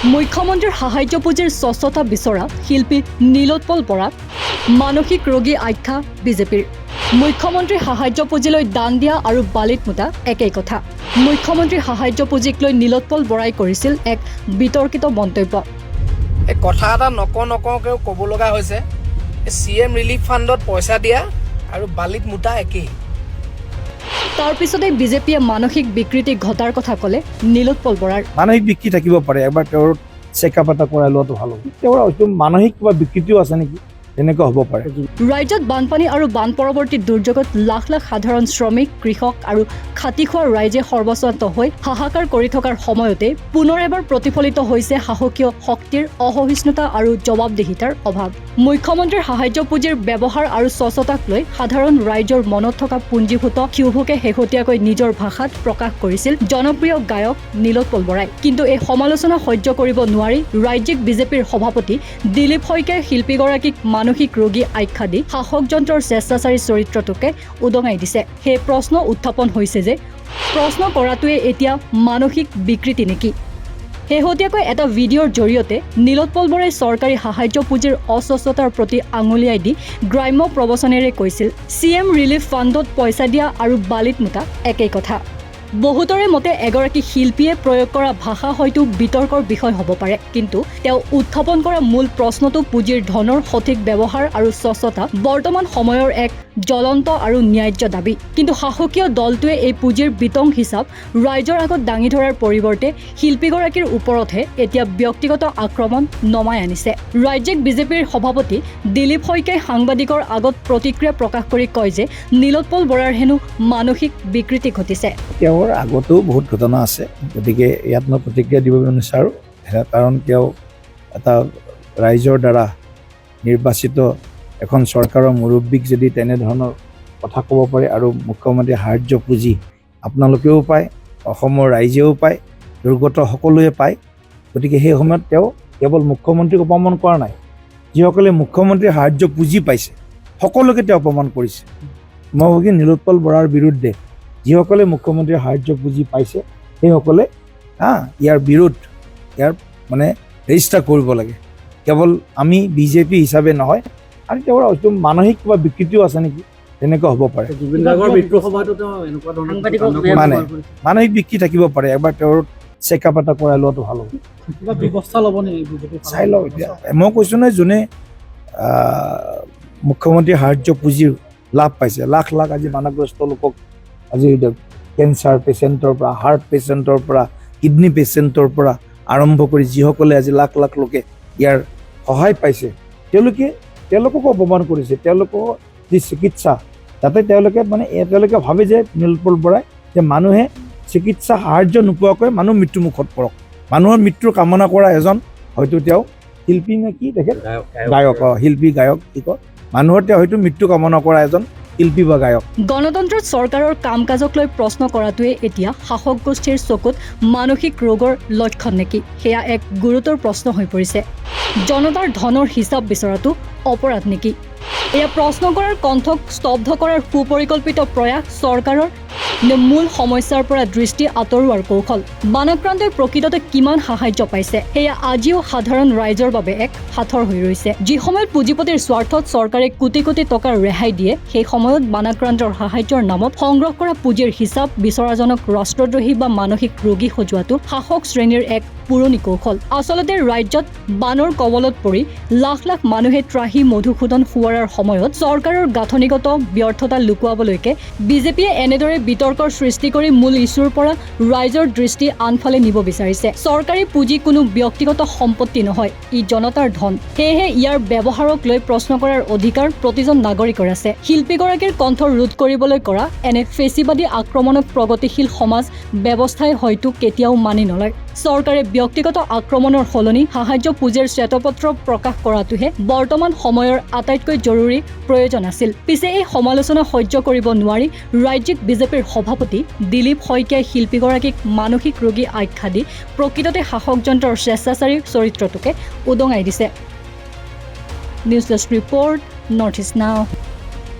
মুখ্যমন্ত্ৰীৰ সাহায্য পুঁজিৰ স্বচ্ছতা বিচৰা শিল্পী নীলোৎপল বৰা মানসিক ৰোগী আখ্যা বিজেপিৰ। মুখ্যমন্ত্ৰীৰ সাহায্য পুঁজিলৈ দান দিয়া আৰু বালিত মুতা একেই কথা। মুখ্যমন্ত্ৰীৰ সাহায্য পুঁজিক লৈ নীলোৎপল বৰাই কৰিছিল এক বিতৰ্কিত মন্তব্য। এই কথা এটা নকওঁকেও ক'ব লগা হৈছে, CM ৰিলিফ ফাণ্ডত পইচা দিয়া আৰু বালিত মুতা একেই। তাৰ পিছতে বিজেপিয়ে মানসিক বিকৃতি ঘটাৰ কথা ক'লে নীলোৎপল বৰাৰ। মানসিক বিকৃতি থাকিব পাৰে, এবাৰ তেওঁৰ চেকআপ এটা কৰাই লোৱাটো ভাল হ'ব। তেওঁৰ হয়তো মানসিক কিবা বিকৃতিও আছে নেকি, তেনেকুৱা হ'ব পাৰে। ৰাজ্যত বানপানী আৰু বান পৰৱৰ্তী দুৰ্যোগত লাখ লাখ সাধাৰণ শ্ৰমিক, কৃষক আৰু খাটি খোৱা ৰাইজে সৰ্বস্বান্ত হৈ হাহাকাৰ কৰি থকাৰ সময়তে পুনৰ এবাৰ প্ৰতিফলিত হৈছে সাহসীয় শক্তিৰ অসহিষ্ণুতা আৰু জবাবদিহিতাৰ অভাৱ। মুখ্যমন্ত্ৰীৰ সাহায্য পুঁজিৰ ব্যৱহাৰ আৰু স্বচ্ছতাক লৈ সাধাৰণ ৰাইজৰ মনত থকা পুঞ্জীভূত ক্ষোভকে শেহতীয়াকৈ নিজৰ ভাষাত প্ৰকাশ কৰিছিল জনপ্ৰিয় গায়ক নীলোৎপল বৰাই। কিন্তু এই সমালোচনা সহ্য কৰিব নোৱাৰি ৰাজ্যিক বিজেপিৰ সভাপতি দিলীপ শইকীয়াই শিল্পীগৰাকীক মানসিক ৰোগী আখ্যা দি শাসক যন্ত্ৰৰ স্বেচ্ছাচাৰী চৰিত্ৰটোকে উদঙাই দিছে। সেই প্ৰশ্ন উত্থাপন হৈছে যে প্ৰশ্ন কৰাটোৱে এতিয়া মানসিক বিকৃতি নেকি? শেহতীয়াকৈ এটা ভিডিঅ'ৰ জৰিয়তে নীলোৎপল বৰাই চৰকাৰী সাহায্য পুঁজিৰ অস্বচ্ছতাৰ প্ৰতি আঙুলিয়াই দি গ্ৰাম্য প্ৰবচনেৰে কৈছিল, CM ৰিলিফ ফাণ্ডত পইচা দিয়া আৰু বালিত মুতা একেই কথা। বহুতৰে মতে এগৰাকী শিল্পীয়ে প্ৰয়োগ কৰা ভাষা হয়তো বিতৰ্কৰ বিষয় হ'ব পাৰে, কিন্তু তেওঁ উত্থাপন কৰা মূল প্ৰশ্নটো পুঁজিৰ ধনৰ সঠিক ব্যৱহাৰ আৰু স্বচ্ছতা বৰ্তমান সময়ৰ এক জ্বলন্ত আৰু ন্যায্য দাবী। কিন্তু শাসকীয় দলটোৱে এই পুঁজিৰ বিতং হিচাপ ৰাইজৰ আগত দাঙি ধৰাৰ পৰিৱৰ্তে শিল্পীগৰাকীৰ ওপৰতহে এতিয়া ব্যক্তিগত আক্ৰমণ নমাই আনিছে। ৰাজ্যিক বিজেপিৰ সভাপতি দিলীপ শইকীয়াই সাংবাদিকৰ আগত প্ৰতিক্ৰিয়া প্ৰকাশ কৰি কয় যে নীলোৎপল বৰাৰ হেনো মানসিক বিকৃতি ঘটিছে। তেওঁৰ আগতেও বহুত ঘটনা আছে, গতিকে ইয়াত মই প্ৰতিক্ৰিয়া দিব নিবিচাৰোঁ, কাৰণ তেওঁ এটা ৰাইজৰ দ্বাৰা নিৰ্বাচিত এখন চৰকাৰৰ মুৰব্বীক যদি তেনেধৰণৰ কথা ক'ব পাৰে আৰু মুখ্যমন্ত্ৰীৰ সাহায্য পুঁজি আপোনালোকেও পায়, অসমৰ ৰাইজেও পায়, দুৰ্গত সকলোৱে পায়, গতিকে সেই সময়ত তেওঁ কেৱল মুখ্যমন্ত্ৰীক অপমান কৰা নাই, যিসকলে মুখ্যমন্ত্ৰীৰ সাহায্য পুঁজি পাইছে সকলোকে তেওঁ অপমান কৰিছে। মই ভাবো নীলোৎপল বৰাৰ বিৰুদ্ধে যিসকলে মুখ্যমন্ত্ৰীৰ সাহায্য পুঁজি পাইছে সেইসকলে ইয়াৰ মানে ৰেজিষ্টাৰ কৰিব লাগে। কেৱল আমি বিজেপি হিচাপে নহয়, আৰু তেওঁৰ হয়তো মানসিক কিবা বিকৃতিও আছে নেকি, তেনেকুৱা হ'ব পাৰে। মানে মানসিক বিকৃতি থাকিব পাৰে, এবাৰ তেওঁৰ চেকআপ এটা কৰাই লোৱাটো ভাল হ'ব। চাই লওঁ এতিয়া। মই কৈছোঁ নহয়, যোনে মুখ্যমন্ত্ৰীৰ সাহায্য পুঁজিৰ লাভ পাইছে, লাখ লাখ আজি বানগ্ৰস্ত লোকক, আজি কেঞ্চাৰ পেচেণ্টৰ পৰা, হাৰ্ট পেচেণ্টৰ পৰা, কিডনী পেচেণ্টৰ পৰা আৰম্ভ কৰি যিসকলে আজি লাখ লাখ লোকে ইয়াৰ সহায় পাইছে, তেওঁলোককো অপমান কৰিছে। তেওঁলোকৰ যি চিকিৎসা, তাতে তেওঁলোকে ভাবে যে নীলোৎপল বৰাই যে মানুহে চিকিৎসা সাহায্য নোপোৱাকৈ মানুহ মৃত্যুমুখত পৰক। মানুহৰ মৃত্যুৰ কামনা কৰা এজন হয়তো তেওঁ শিল্পী নে কি, তেখেত গায়ক, শিল্পী গায়ক কি কয়, মানুহৰ তেওঁ হয়তো মৃত্যু কামনা কৰা এজন শিল্পী বা গায়ক। গণতন্ত্ৰত চৰকাৰৰ কাম কাজক লৈ প্ৰশ্ন কৰাটোৱে এতিয়া শাসক গোষ্ঠীৰ চকুত মানসিক ৰোগৰ লক্ষণ নেকি, সেয়া এক গুৰুতৰ প্ৰশ্ন হৈ পৰিছে। জনতাৰ ধনৰ হিচাপ বিচৰাটো অপৰাধ নেকি? এয়া প্ৰশ্ন কৰাৰ কণ্ঠক স্তব্ধ কৰাৰ সুপৰিকল্পিত প্ৰয়াস চৰকাৰৰ মূল সমস্যাৰ পৰা দৃষ্টি আঁতৰোৱাৰ কৌশল। বানাক্ৰান্তই প্ৰকৃততে কিমান সাহায্য পাইছে সেয়া আজিও সাধাৰণ ৰাইজৰ বাবে এক সাঁথৰ হৈ ৰৈছে। যি সময়ত পুঁজিপতিৰ স্বাৰ্থত চৰকাৰে কোটি কোটি টকাৰ ৰেহাই দিয়ে, সেই সময়ত বানাক্ৰান্তৰ সাহায্যৰ নামত সংগ্ৰহ কৰা পুঁজিৰ হিচাপ বিচৰাজনক ৰাষ্ট্ৰদ্ৰোহী বা মানসিক ৰোগী সজোৱাটো শাসক শ্ৰেণীৰ এক পুৰণি কৌশল। আচলতে ৰাজ্যত বানৰ কবলত পৰি লাখ লাখ মানুহে ত্ৰাহি মধুসূদন ফুৱাৰাৰ সময়ত চৰকাৰৰ গাঁথনিগত ব্যৰ্থতা লুকুৱাবলৈকে বিজেপিয়ে এনেদৰে বিতৰ্কৰ সৃষ্টি কৰি মূল ইছ্যুৰ পৰা ৰাইজৰ দৃষ্টি আনফালে নিব বিচাৰিছে। চৰকাৰী পুঁজি কোনো ব্যক্তিগত সম্পত্তি নহয়, ই জনতাৰ ধন। সেয়েহে ইয়াৰ ব্যৱহাৰক লৈ প্ৰশ্ন কৰাৰ অধিকাৰ প্ৰতিজন নাগৰিকৰ আছে। শিল্পীগৰাকীৰ কণ্ঠ ৰোধ কৰিবলৈ কৰা এনে ফেচিবাদী আক্ৰমণক প্ৰগতিশীল সমাজ ব্যৱস্থাই হয়তো কেতিয়াও মানি নলয়। চৰকাৰে ব্যক্তিগত আক্ৰমণৰ সলনি সাহায্য পুঁজিৰ শ্বেতপত্ৰ প্ৰকাশ কৰাটোহে বৰ্তমান সময়ৰ আটাইতকৈ জৰুৰী প্ৰয়োজন আছিল। পিছে এই সমালোচনা সহ্য কৰিব নোৱাৰি ৰাজ্যিক বিজেপিৰ সভাপতি দিলীপ শইকীয়াই শিল্পীগৰাকীক মানসিক ৰোগী আখ্যা দি প্ৰকৃততে শাসক যন্ত্ৰৰ স্বেচ্ছাচাৰী চৰিত্ৰটোকে উদঙাই দিছে। News desk report, north east নাও।